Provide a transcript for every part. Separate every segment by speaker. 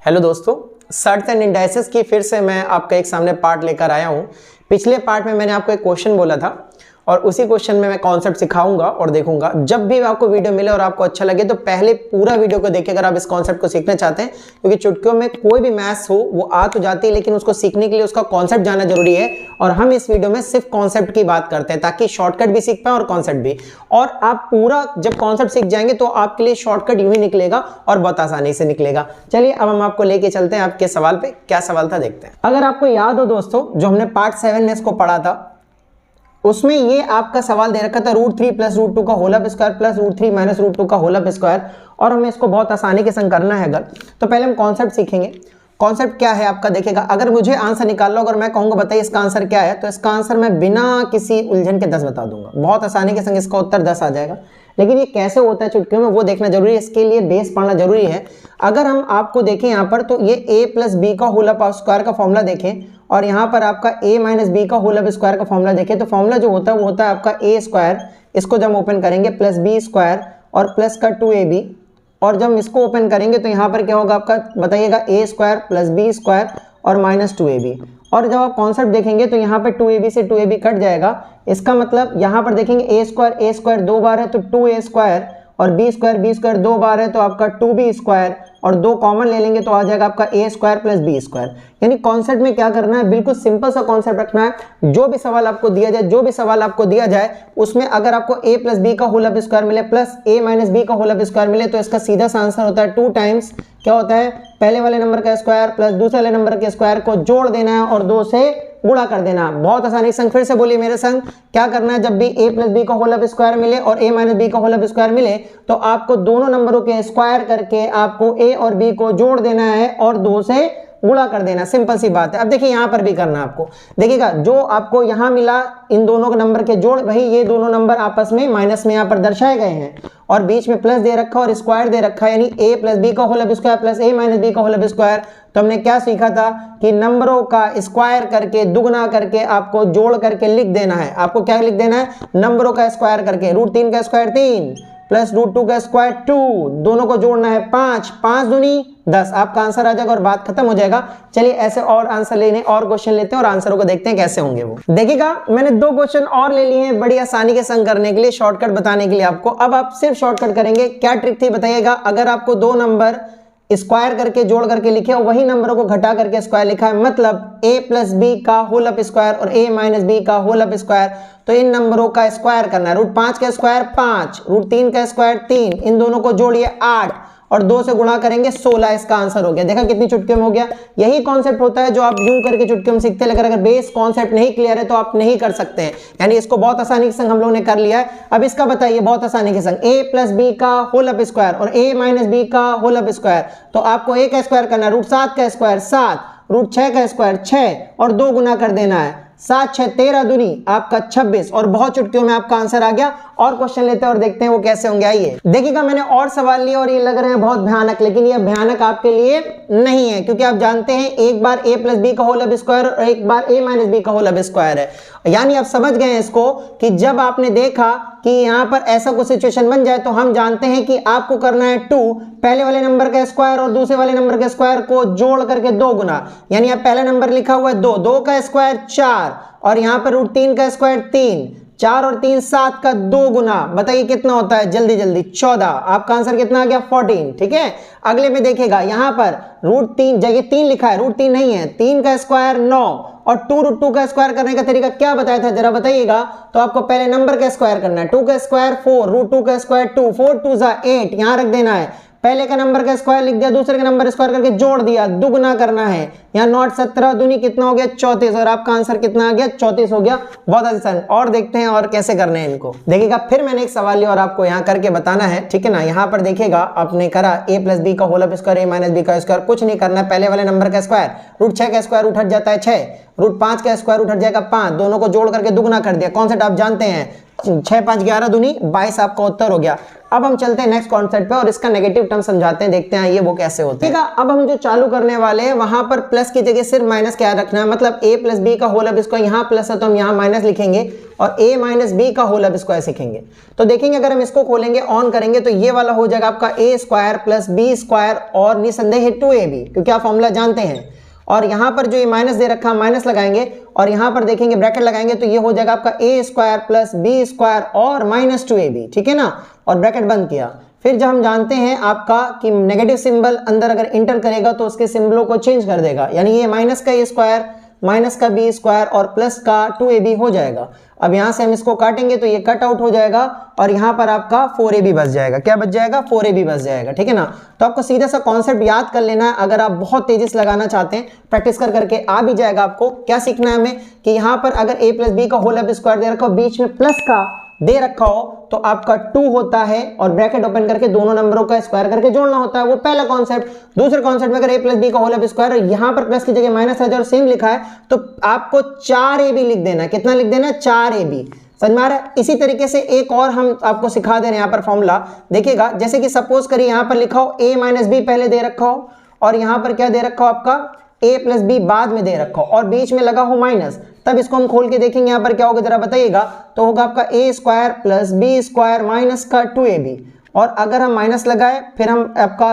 Speaker 1: Hello दोस्तों, shirts and indices की फिर से मैं आपका एक सामने पार्ट लेकर आया हूं। पिछले पार्ट में मैंने आपको एक क्वेश्चन बोला था और उसी क्वेश्चन में मैं कॉन्सेप्ट सिखाऊंगा और देखूंगा। जब भी आपको वीडियो मिले और आपको अच्छा लगे तो पहले पूरा वीडियो को देखिए अगर आप इस कॉन्सेप्ट को सीखना चाहते हैं, क्योंकि चुटकियों में कोई भी मैथ्स हो वो आ तो जाती है, लेकिन उसको सीखने के लिए उसका कॉन्सेप्ट जानना जरूरी है। और हम इस वीडियो में सिर्फ कॉन्सेप्ट की बात करते हैं ताकि शॉर्टकट भी सीख पाए और कॉन्सेप्ट भी। और आप पूरा जब कॉन्सेप्ट सीख जाएंगे तो आपके लिए शॉर्टकट यूं ही निकलेगा और बहुत आसानी से निकलेगा। चलिए अब हम आपको लेके चलते हैं आपके सवाल पे। क्या सवाल था देखते हैं। अगर आपको याद हो दोस्तों, जो हमने पार्ट 7 में इसको पढ़ा था उसमें ये आपका सवाल दे रखा था √3 + √2 का होल अप स्क्वायर प्लस √3 - √2 का होल अप स्क्वायर, और हमें इसको बहुत आसानी के संग करना है। अगर तो पहले हम कॉन्सेप्ट सीखेंगे। कॉन्सेप्ट क्या है आपका देखिएगा। अगर मुझे आंसर निकाल लो, अगर मैं कहूंगा बताइए इसका आंसर क्या है, तो इसका आंसर मैं बिना किसी उलझन के 10 बता दूंगा। बहुत आसानी के संग इसका उत्तर 10 आ जाएगा। लेकिन ये कैसे होता है चुटकियों में वो देखना जरूरी है, इसके लिए बेस पढ़ना जरूरी है। अगर हम आपको देखें यहाँ पर, तो ये a + b का होल अप स्क्वायर का फॉर्मूला देखें और यहाँ पर आपका a - b का होल अप स्क्वायर का फॉर्मूला देखें, तो फॉर्मूला जो होता है वो होता है आपका a², इसको जब हम ओपन करेंगे प्लस b² और प्लस का 2ab, और जब हम इसको ओपन करेंगे तो यहाँ पर क्या होगा आपका बताइएगा a² + b² और -2ab। और जब आप कॉन्सेप्ट देखेंगे तो यहाँ पर 2ab से 2ab कट जाएगा। इसका मतलब यहाँ पर देखेंगे a² 2 बार है तो 2a² और b² 2 बार है तो आपका 2b² और 2 कॉमन ले लेंगे तो आ जाएगा आपका a² + b²। यानी कॉन्सेप्ट में क्या करना है, बिल्कुल सिंपल सा कॉन्सेप्ट रखना है। जो भी सवाल आपको दिया जाए उसमें अगर आपको a + b का होल अप स्क्वायर मिले प्लस a - b का होल अप स्क्वायर मिले तो इसका सीधा सा आंसर होता है 2 टाइम्स क्या होता है, पहले वाले नंबर का स्क्वायर प्लस दूसरे वाले नंबर के स्क्वायर को जोड़ देना है और 2 से गुणा कर देना। बहुत आसानी संग, फिर से बोलिए मेरे संग, क्या करना है, जब भी a + b का होल अप स्क्वायर मिले और a - b का होल अप स्क्वायर मिले तो आपको दोनों नंबरों के स्क्वायर करके आपको a और b को जोड़ देना है और 2 से गुणा कर देना। सिंपल सी बात है। अब देखिए यहाँ पर भी करना है आपको। देखिएगा जो आपको यहाँ मिला इन दोनों के नंबर के जोड़, भाई ये दोनों नंबर आपस में माइनस में यहाँ पर दर्शाए गए हैं और बीच में प्लस दे रखा और स्क्वायर दे रखा है, यानी a + b का whole up square plus a - b का होल अप स्क्वायर। तो हमने क्या सीखा था कि नंबरों का स्क्वायर करके दुगना करके आपको जोड़ करके लिख देना है। आपको क्या लिख देना है, नंबरों का स्क्वायर करके √3 का स्क्वायर 3 प्लस √2 का स्क्वायर 2, दोनों को जोड़ना है 5, 5 दूनी 10, आपका आंसर आ जाएगा और बात खत्म हो जाएगा। चलिए ऐसे और आंसर लेने और क्वेश्चन लेते हैं और आंसरों को देखते हैं कैसे होंगे वो। देखिएगा मैंने 2 क्वेश्चन और ले लिए हैं बड़ी आसानी के संग करने के लिए, शॉर्टकट बताने के लिए आपको। अब आप सिर्फ शॉर्टकट करेंगे। क्या ट्रिक थी बताइएगा, अगर आपको 2 नंबर स्क्वायर करके जोड़ करके लिखे और वही नंबरों को घटा करके स्क्वायर लिखा है, मतलब a + b का होल अप स्क्वायर और a - b का होल अप स्क्वायर, तो इन नंबरों का स्क्वायर करना है। √5 का स्क्वायर 5, √3 का स्क्वायर 3, इन दोनों को जोड़िए 8 और 2 से गुणा करेंगे 16। इसका आंसर हो गया। देखा कितनी चुटकियों में हो गया। यही कॉन्सेप्ट होता है जो आप यूं करके चुटकियों में सीखते हैं, लेकिन अगर बेस कॉन्सेप्ट नहीं क्लियर है तो आप नहीं कर सकते हैं। यानी इसको बहुत आसानी के संग हम लोगों ने कर लिया है। अब इसका बताइए बहुत आसानी के संग, a + b का होल अप स्क्वायर और a - b का होल अप स्क्वायर, तो आपको a का स्क्वायर करना है, √7 का स्क्वायर 7, √6 का स्क्वायर 6 और 2 गुना कर देना है। 7 6 13 दूनी आपका 26 और बहुत चुटकियों में आपका आंसर आ गया। और क्वेश्चन लेते हैं और देखते हैं वो कैसे होंगे। आइए देखिएगा, मैंने और सवाल लिए और ये लग रहे हैं बहुत भयानक, लेकिन ये भयानक आपके लिए नहीं है, क्योंकि आप जानते हैं एक बार a + b का होल अप स्क्वायर और एक बार a - b का होल अप स्क्वायर है। यानी आप समझ गए हैं इसको कि जब आपने देखा कि यहाँ पर ऐसा कुछ सिचुएशन बन जाए तो हम जानते हैं कि आपको करना है 2, पहले वाले नंबर का स्क्वायर और दूसरे वाले नंबर के स्क्वायर को जोड़ करके 2 गुना, यानी अब पहला नंबर लिखा हुआ है 2, 2 का स्क्वायर 4 और यहाँ पर √3 का स्क्वायर 3, 4 और 3 7 का 2 गुना, बताइए कितना होता है, जल्दी जल्दी 14। आपका आंसर कितना आ गया, 14। ठीक है, अगले में देखिएगा यहाँ पर √3 जगह 3 लिखा है, √3 नहीं है, 3 का स्क्वायर 9 और 2 √2 का स्क्वायर करने का तरीका क्या बताया था जरा बताइएगा। तो आपको पहले नंबर का स्क्वायर करना है, 2 का स्क्वायर 4, √2 का स्क्वायर 2, 4 2 8, यहां रख देना है। पहले का नंबर का स्क्वायर लिख दिया, दूसरे का नंबर स्क्वायर करके जोड़ दिया, दुगुना करना है। यहाँ 9 17 दूनी कितना हो गया, 34 और आपका आंसर कितना आ गया, 34 हो गया। बहुत आसान। और देखते हैं और कैसे करने हैं इनको। देखिएगा फिर मैंने एक सवाल लिया और आपको यहाँ करके बताना है, ठीक है ना। यहाँ पर देखिएगा आपने करा a + b का whole up square, a - b का स्क्वायर, कुछ नहीं करना है, पहले वाले नंबर का स्क्वायर, √6 का स्क्वायर उठ जाता है 6, √5 का स्क्वायर उठ जाएगा 5, दोनों को जोड़ करके दुगुना कर दिया। कॉन्सेप्ट आप जानते हैं, 6 5 11 दूनी 22 आपका उत्तर हो गया। अब हम चलते हैं नेक्स्ट कॉन्सेप्ट पे और इसका नेगेटिव टर्म समझाते हैं, देखते हैं ये वो कैसे होता है। ठीक है, अब हम जो चालू करने वाले हैं वहां पर प्लस की जगह सिर्फ माइनस क्या रखना है, मतलब a प्लस बी का होल अब इसको यहाँ प्लस है तो हम यहाँ माइनस लिखेंगे और a माइनस बी का होल अब इसको ऐसे लिखेंगे। तो देखेंगे अगर हम इसको खोलेंगे ऑन करेंगे तो ये वाला हो जाएगा आपका a square plus B square और निसंदेह 2ab, क्योंकि आप फॉर्मूला जानते हैं। और यहाँ पर जो ये माइनस दे रखा है माइनस लगाएंगे और यहाँ पर देखेंगे ब्रैकेट लगाएंगे तो ये हो जाएगा आपका a square plus B square और माइनस 2ab, ठीक है ना, और ब्रैकेट बंद किया। फिर जब हम जानते हैं आपका कि नेगेटिव सिंबल अंदर अगर इंटर करेगा तो उसके सिंबलों को चेंज कर देगा, यानी ये माइनस का a स्क्वायर माइनस का बी स्क्वायर और प्लस का 2ab हो जाएगा। अब यहां से हम इसको काटेंगे तो ये कट आउट हो जाएगा और यहां पर आपका 4ab बच जाएगा। क्या बच जाएगा? 4ab बच जाएगा, ठीक है ना। तो आपको सीधा सा कॉन्सेप्ट याद कर लेना है। अगर आप बहुत तेजी से लगाना चाहते हैं प्रैक्टिस कर करके आ भी जाएगा। आपको क्या सीखना है हमें कि यहां पर अगर a प्लस बी का होल अब स्क्वायर दे रखा हो, बीच में प्लस का दे रखा हो तो आपका 2 होता है और ब्रैकेट ओपन करके दोनों नंबरों का स्क्वायर करके जोड़ना होता है, वो पहला कॉन्सेप्ट। दूसरे कॉन्सेप्ट में अगर a प्लस बी का होल अब स्क्वायर और यहां पर प्लस की जगह माइनस है और सेम लिखा है तो आपको 4ab लिख देना है। कितना लिख देना है? 4ab। समझ में आ रहा है? इसी तरीके से एक और हम आपको सिखा दे रहे हैं यहाँ पर फॉर्मूला, देखिएगा। जैसे कि सपोज करिए यहाँ पर लिखा हो a माइनस बी पहले दे रखा हो और यहाँ पर क्या दे रखा हो आपका a प्लस बी बाद में दे रखा हो और बीच में लगा हो माइनस, तब इसको हम खोल के देखेंगे यहाँ पर क्या होगा जरा बताइएगा। तो होगा आपका a square plus B square minus का 2ab और अगर हम माइनस लगाए फिर हम आपका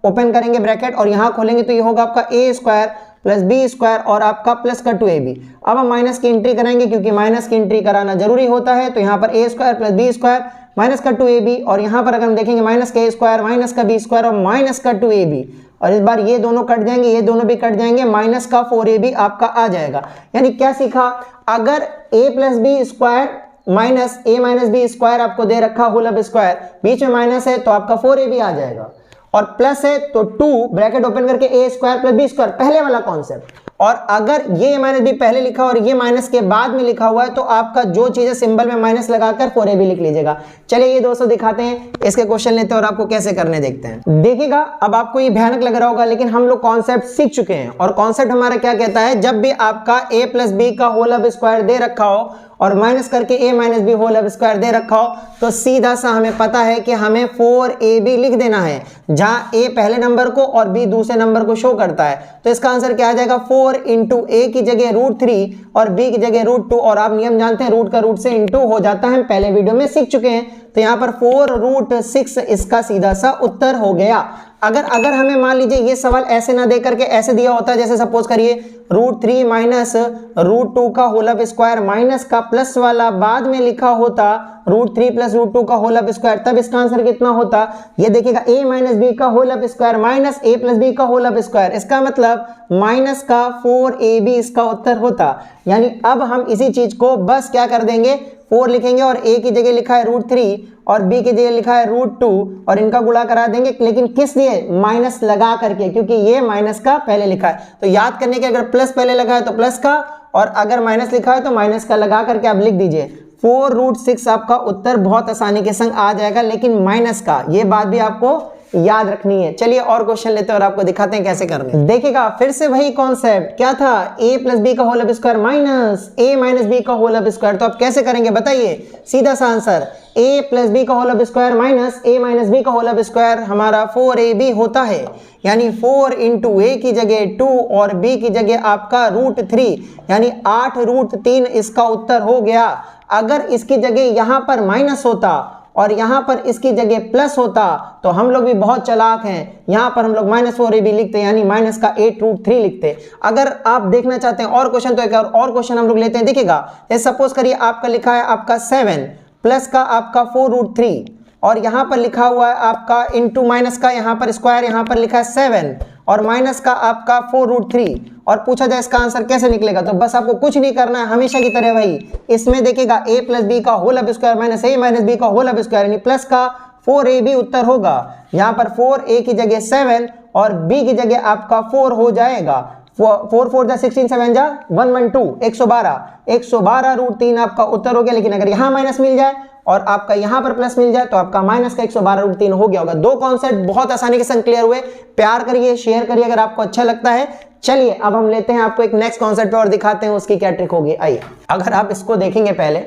Speaker 1: ओपन करेंगे ब्रैकेट और यहाँ खोलेंगे तो ये होगा आपका a square plus B square और आपका प्लस का 2ab। अब हम माइनस की एंट्री कराएंगे क्योंकि माइनस की एंट्री कराना जरूरी होता है। तो यहाँ पर a square plus B square minus का 2ab और यहाँ पर अगर हम देखेंगे माइनस का a स्क्वायर माइनस का बी स्क्वायर और माइनस का 2ab और इस बार ये दोनों कट जाएंगे, ये दोनों भी कट जाएंगे, माइनस का 4ab आपका आ जाएगा। यानी क्या सीखा? अगर a plus B square minus a minus b square आपको दे रखा होल अब स्क्वायर, बीच में माइनस है तो आपका 4ab आ जाएगा और प्लस है तो 2 ब्रैकेट ओपन करके a square plus B square, पहले वाला कॉन्सेप्ट। और अगर ये माइनस बी पहले लिखा और ये माइनस के बाद में लिखा हुआ है तो आपका जो चीज है सिंबल में माइनस लगाकर 4ab लिख लीजिएगा। चलिए ये दोस्तों दिखाते हैं, इसके क्वेश्चन लेते हैं और आपको कैसे करने देखते हैं। देखिएगा, अब आपको ये भयानक लग रहा होगा लेकिन हम लोग कॉन्सेप्ट सीख चुके हैं और कॉन्सेप्ट हमारा क्या कहता है, जब भी आपका a प्लस बी का होल अब स्क्वायर दे रखा हो और माइनस करके a minus B whole up square दे रखा हो तो सीधा सा हमें पता है कि हमें 4ab लिख देना है, जहां a पहले नंबर को और b दूसरे नंबर को शो करता है। तो इसका आंसर क्या आ जाएगा? 4 इंटू a की जगह √3 और b की जगह √2 और आप नियम जानते हैं रूट का रूट से इंटू हो जाता है, हम पहले वीडियो में सीख चुके हैं। तो यहाँ पर 4√6 इसका सीधा सा उत्तर हो गया। अगर हमें मान लीजिए ये सवाल ऐसे ना दे करके ऐसे दिया होता, जैसे सपोज करिए √3 माइनस √2 का होल अब स्क्वायर माइनस का प्लस वाला बाद में लिखा होता √3 प्लस √2 का होल अब स्क्वायर, तब इसका आंसर कितना होता? ये देखिएगा a माइनस बी का whole up square minus a plus b का होल अब स्क्वायर, इसका मतलब माइनस का 4ab इसका उत्तर होता। यानी अब हम इसी चीज को बस क्या कर देंगे, 4 लिखेंगे और a की जगह लिखा है √3 और b की जगह लिखा है √2 और इनका गुणा करा देंगे, लेकिन किस लिए? माइनस लगा करके, क्योंकि ये माइनस का पहले लिखा है। तो याद करने के अगर प्लस पहले लगा है तो प्लस का और अगर माइनस लिखा है तो माइनस का लगा करके आप लिख दीजिए। 4√6 आपका उत्तर बहुत आसानी के संग आ जाएगा, लेकिन माइनस का, ये बात भी आपको याद रखनी है। चलिए और क्वेश्चन लेते हैं और आपको दिखाते हैं कैसे करने। देखिएगा फिर से वही कॉन्सेप्ट, क्या था? a प्लस बी का whole up square minus a minus b का होल अब स्क्वायर। तो आप कैसे करेंगे बताइए? सीधा सा आंसर a प्लस बी का whole up square minus a minus b का होल अब स्क्वायर हमारा 4ab होता है। यानी 4 इंटू a की जगह 2 और b की जगह आपका √3 यानी 8√3 इसका उत्तर हो गया। अगर इसकी जगह यहाँ पर माइनस होता और यहाँ पर इसकी जगह प्लस होता तो हम लोग भी बहुत चालाक हैं, यहाँ पर हम लोग -4ab लिखते यानी माइनस का 8√3 लिखते। अगर आप देखना चाहते हैं और क्वेश्चन तो एक और क्वेश्चन हम लोग लेते हैं। देखिएगा सपोज करिए आपका लिखा है आपका 7 प्लस का आपका 4√3 और यहाँ पर लिखा हुआ है आपका इंटू माइनस का यहाँ पर स्क्वायर, यहाँ पर लिखा है 7 और माइनस का आपका 4√3 और पूछा जाए इसका आंसर कैसे निकलेगा। तो बस आपको कुछ नहीं करना है, हमेशा की तरह वही। इसमें देखिएगा a प्लस बी का whole up square minus a minus b का होल अब स्क्वायर यानी प्लस का 4ab उत्तर होगा। यहाँ पर 4a की जगह 7 और b की जगह आपका 4 हो जाएगा। 4 4 जा 16 7 जा 112 112√3 आपका उत्तर हो गया। लेकिन अगर यहाँ माइनस मिल जाए और आपका यहाँ पर प्लस मिल जाए तो आपका माइनस का 112√3 हो गया होगा। दो कॉन्सेप्ट बहुत आसानी के संग क्लियर हुए। प्यार करिए, शेयर करिए अगर आपको अच्छा लगता है। चलिए अब हम लेते हैं आपको एक नेक्स्ट कॉन्सेप्ट पे और दिखाते हैं उसकी क्या ट्रिक होगी। आइए, अगर आप इसको देखेंगे पहले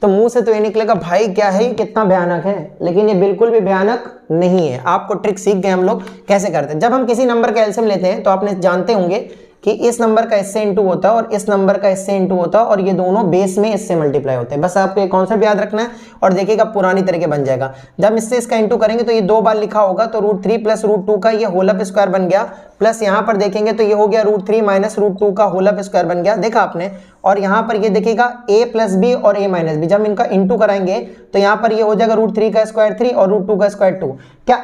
Speaker 1: तो मुंह से तो ये निकलेगा भाई क्या है ये, कितना भयानक है, लेकिन ये बिल्कुल भी भयानक नहीं है। आपको ट्रिक सीख गए हम लोग कैसे करते हैं। जब हम किसी नंबर का एलसीएम लेते हैं तो आपने जानते होंगे कि इस नंबर का इससे इंटू होता है और इस नंबर का इससे इंटू होता है और ये दोनों बेस में इससे मल्टीप्लाई होते हैं। बस आपको ये कॉन्सेप्ट याद रखना है और देखिएगा पुरानी तरीके बन जाएगा। जब इससे इसका इंटू करेंगे तो ये 2 बार लिखा होगा, तो √3 प्लस √2 का ये होल अप स्क्वायर बन गया, प्लस यहाँ पर देखेंगे तो ये हो गया √3 माइनस √2 का होल अप स्क्वायर बन गया, देखा आपने। और यहाँ पर ये देखिएगा a प्लस बी और a माइनस बी, जब इनका इंटू कराएंगे तो यहाँ पर ये हो जाएगा √3 का स्क्वायर 3 और √2 का स्क्वायर 2। क्या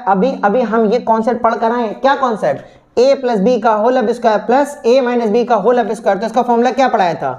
Speaker 1: अभी हम ये कॉन्सेप्ट पढ़ कर आए? क्या कॉन्सेप्ट? a प्लस बी का whole up square plus a minus b का होल अप स्क्वायर। तो इसका फॉर्मूला क्या पढ़ाया था?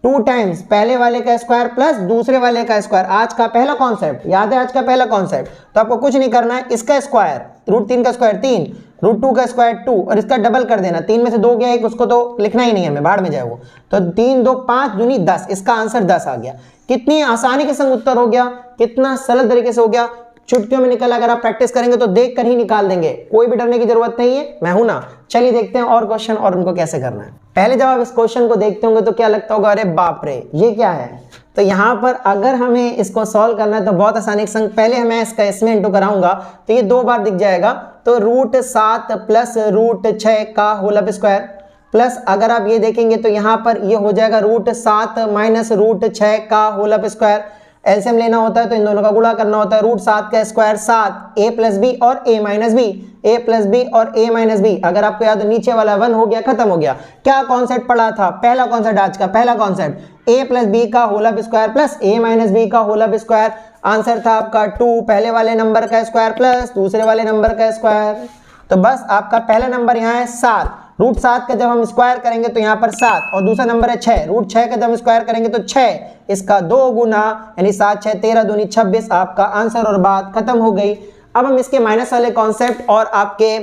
Speaker 1: 2 टाइम्स पहले वाले का स्क्वायर प्लस दूसरे वाले का स्क्वायर। आज का पहला कॉन्सेप्ट याद है? आज का पहला कॉन्सेप्ट। तो आपको कुछ नहीं करना है, इसका स्क्वायर √3 का स्क्वायर 3, √2 का स्क्वायर 2 और इसका डबल कर देना। 3 में से 2 गया एक, उसको तो लिखना ही नहीं है हमें, बाहर में जाए वो। तो 3 2 5 दूनी 10, इसका आंसर 10 आ गया। कितनी आसानी के संग उत्तर हो गया, कितना सरल तरीके से हो गया, चुटकियों में निकल। अगर आप प्रैक्टिस करेंगे तो देख कर ही निकाल देंगे, कोई भी डरने की जरूरत नहीं है, मैं हूं ना। चलिए देखते हैं और क्वेश्चन और उनको कैसे करना है। पहले जब आप इस क्वेश्चन को देखते होंगे तो क्या लगता होगा, अरे बाप रे ये क्या है। तो यहाँ पर अगर हमें इसको सॉल्व करना है तो बहुत आसानी के संग पहले मैं इसका इसमें इंटू कराऊंगा तो ये 2 बार दिख जाएगा। तो √7 प्लस √6 का होल अप स्क्वायर प्लस अगर आप ये देखेंगे तो यहाँ पर ये हो जाएगा √7 माइनस √6 का होल अप स्क्वायर। एलसीएम लेना होता है तो इन दोनों का गुणा करना होता है। √7 का स्क्वायर 7, a प्लस बी और a minus b, a plus b और a माइनस बी। अगर आपको याद हो नीचे वाला 1 हो गया, खत्म हो गया। क्या कॉन्सेप्ट पढ़ा था? पहला कॉन्सेप्ट आज का, पहला कॉन्सेप्ट a प्लस बी का whole up square plus a minus b का होल अप स्क्वायर। आंसर था आपका 2, पहले वाले नंबर का स्क्वायर प्लस दूसरे वाले नंबर का स्क्वायर। तो बस आपका पहला नंबर यहाँ है 7, √7 का जब हम स्क्वायर करेंगे तो यहाँ पर 7 और दूसरा नंबर है 6, √6 का जब हम स्क्वायर करेंगे तो 6, इसका 2 गुना यानी 7 6 13 दूनी 26, आपका आंसर और बात खत्म हो गई। अब हम इसके माइनस वाले कॉन्सेप्ट और आपके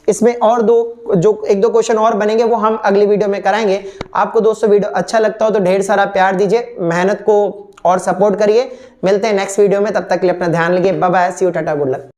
Speaker 1: इसमें और एक दो क्वेश्चन और बनेंगे, वो हम अगली वीडियो में कराएंगे। आपको दोस्तों वीडियो अच्छा लगता हो तो ढेर सारा प्यार दीजिए, मेहनत को और सपोर्ट करिए। मिलते हैं नेक्स्ट वीडियो में, तब तक के लिए अपना ध्यान रखिए। Bye bye, see you, tata, good luck.